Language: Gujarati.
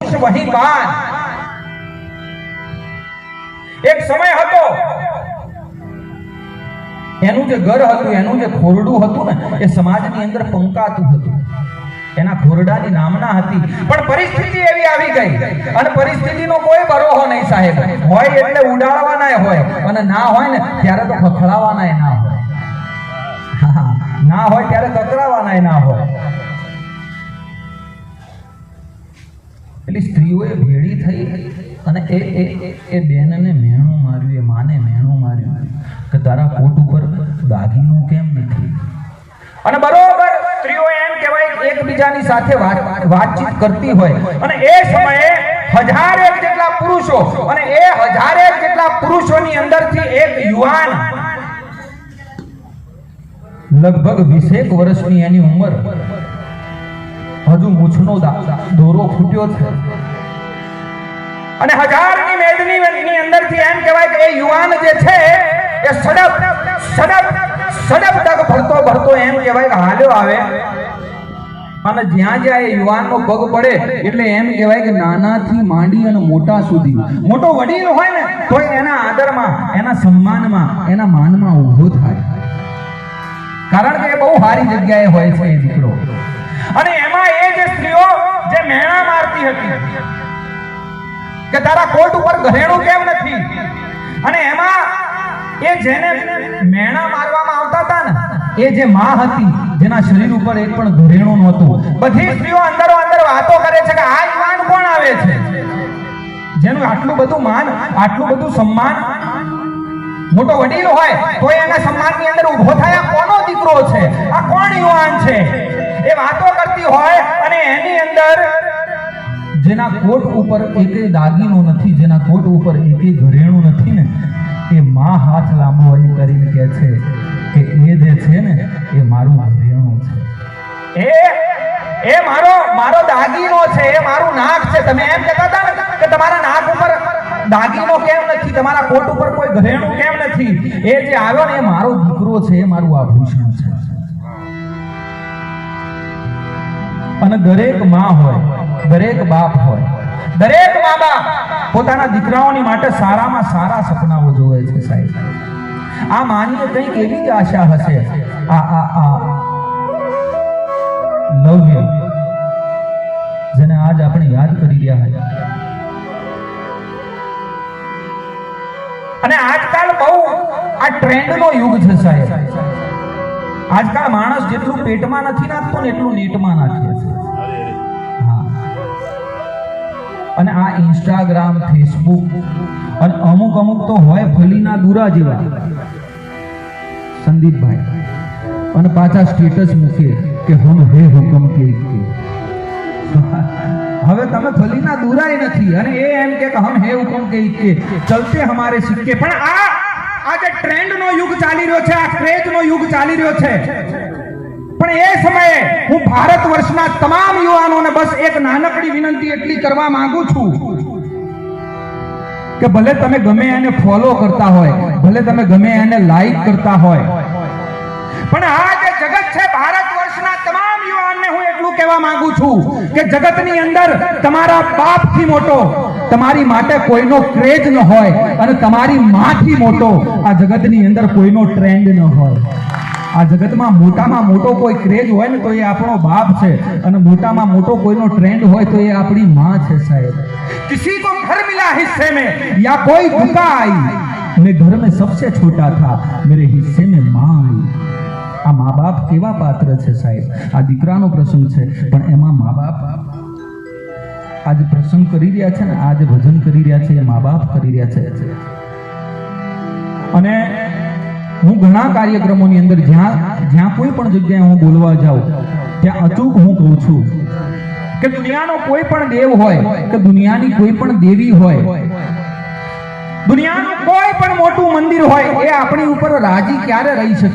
वही बात एक समय હતો એનું જે ઘર હતું એનું જે ખોરડું હતું ને એ સમાજની અંદર પંકાતું હતું એના ખોરડાની નામના હતી પણ પરિસ્થિતિ એવી આવી ગઈ અને પરિસ્થિતિનો કોઈ ભરોસો નહીં સાહેબ હોય એટલે ઉડાડવાના હોય અને ના હોય ને ત્યારે તો ખખડાવવાના ના હોય ના હોય ત્યારે કકરાવાના ના હોય એટલે સ્ત્રીઓએ ભેળી થઈ અને એ બેનને મેણું માર્યું એ માને મેણું માર્યું કે તારા કોટ ઉપર દાગીનું કેમ નથી અને બરોબર સ્ત્રીઓ એમ કહેવાય એકબીજાની સાથે વાતચીત કરતી હોય અને એ સમયે હજારેક જેટલા પુરુષો અને એ હજારેક જેટલા પુરુષોની અંદરથી એક યુવાન લગભગ 20 વર્ષની એની ઉંમર હજુ મૂછનો દોરો ફૂટ્યો છે અને હજારની મેદની અંદરથી એમ કહેવાય કે એ યુવાન જે છે એ સડપ તક ભરતો એમ કહેવાય કે હાલ્યો આવે અને જ્યાં જ્યાં એ યુવાનનો પગ પડે એટલે એમ કહેવાય કે નાનાથી માંડી અને મોટા સુધી મોટો વડીલ હોય ને તો એના આદરમાં એના સન્માનમાં એના માનમાં ઊભો થાય કારણ કે એ બહુ સારી જગ્યાએ હોય છે એ દીકરો અને એમાં એ જે સ્ત્રીઓ જે મેણા મારતી હતી કે તારા કોટ ઉપર ઘરેણું કેમ નથી અને એમાં એ જેને મેણા મારવામાં આવતા હતા ને એ જે માં હતી જેના શરીર ઉપર એક પણ ઘરેણું નહોતું બધી સ્ત્રીઓ અંદરો અંદર વાતો કરે છે કે આ યુવાન કોણ આવે છે જેનું આટલું બધું માન આટલું બધું સન્માન મોટો વડીલ હોય તો એના સન્માનની અંદર ઊભો થાય કોનો દીકરો છે આ કોણ યુવાન છે એ વાતો કરતી હોય અને એની અંદર જેના કોટ ઉપર એકે દાગીનો નથી જેના કોટ ઉપર એકે ઘરેણું નથી ને એ માં હાથ લાંબો કરીને કહે છે કે એ જે છે ને એ મારું ઘરેણું છે એ મારો દાગીનો છે એ મારું નાક છે તમે એમ કહેતા હતા ને કે તમારા નાક ઉપર દાગીનો કેમ નથી તમારા કોટ ઉપર કોઈ ઘરેણું કેમ નથી એ જે આવ્યો ને એ મારો દીકરો છે એ મારું આભૂષણ છે અને દરેક માં હોય દરેક બાપ હોય દરેક મા બાપ પોતાના દીકરાઓની માટે સારામાં સારા સપનાઓ જોવે છે સાહેબ આ માનીએ કંઈક એવી જ આશા હશે આ લવ્ય જેને આજ આપણે યાદ કરી રહ્યા હતા અને આજકાલ બહુ આ ટ્રેન્ડનો યુગ છે સાહેબ આજકાલ માણસ જેટલું પેટમાં નથી નાખતો ને એટલું નેટમાં નાખે છે અને આ ઇન્સ્ટાગ્રામ ફેસબુક અને અમુક તો હોય ફલીના દુરા જેવા સંદીપભાઈ અને પાછા સ્ટેટસ મૂકે કે હમ હે હુકમ કે હવે તમે ફલીના દુરાય નથી અને એ એમ કે હમ હે હુકમ કે ચલતે હમારે સિક્કે પણ આ જે ટ્રેન્ડનો યુગ ચાલી રહ્યો છે આ ક્રેઝનો યુગ ચાલી રહ્યો છે પણ એ સમયે હું ભારત વર્ષના તમામ યુવાનોને બસ એક નાનકડી વિનંતી એટલી કરવા માંગુ છું કે ભલે તમે ગમે એને ફોલો કરતા હોય ભલે તમે ગમે એને લાઈક કરતા હોય પણ આ જે જગત છે ભારત વર્ષના તમામ યુવાનને હું એટલું કહેવા માંગુ છું કે જગતની અંદર તમારા બાપથી મોટો તમારી માટે કોઈનો ક્રેઝ ન હોય અને તમારી માથી મોટો આ જગતની અંદર કોઈનો ટ્રેન્ડ ન હોય આ જગતમાં મોટામાં મોટો કોઈ ક્રેઝ હોય ને તો એ આપણો બાપ છે અને મોટામાં મોટો કોઈનો ટ્રેન્ડ હોય તો એ આપણી માં છે સાહેબ किसी को घर मिला हिस्से में या कोई धोखा आई मैं घर में सबसे छोटा था मेरे हिस्से में मां आई આ મા બાપ કેવા પાત્ર છે સાહેબ આ દીકરાનો પ્રસંગ છે પણ એમાં મા બાપ આજે પ્રસંગ કરી રહ્યા છે ને આજે ભજન કરી રહ્યા છે એ મા બાપ કરી રહ્યા છે અને હું ઘણા કાર્યક્રમોની અંદર જ્યાં કોઈ પણ જગ્યાએ હું બોલવા જાઉં ત્યાં અચૂક હું કહું છું કે દુનિયાનો કોઈ પણ દેવ હોય કે દુનિયાની કોઈ પણ દેવી હોય દુનિયાનું કોઈ પણ મોટું મંદિર હોય એ આપણી ઉપર રાજી ક્યારે રહી શકે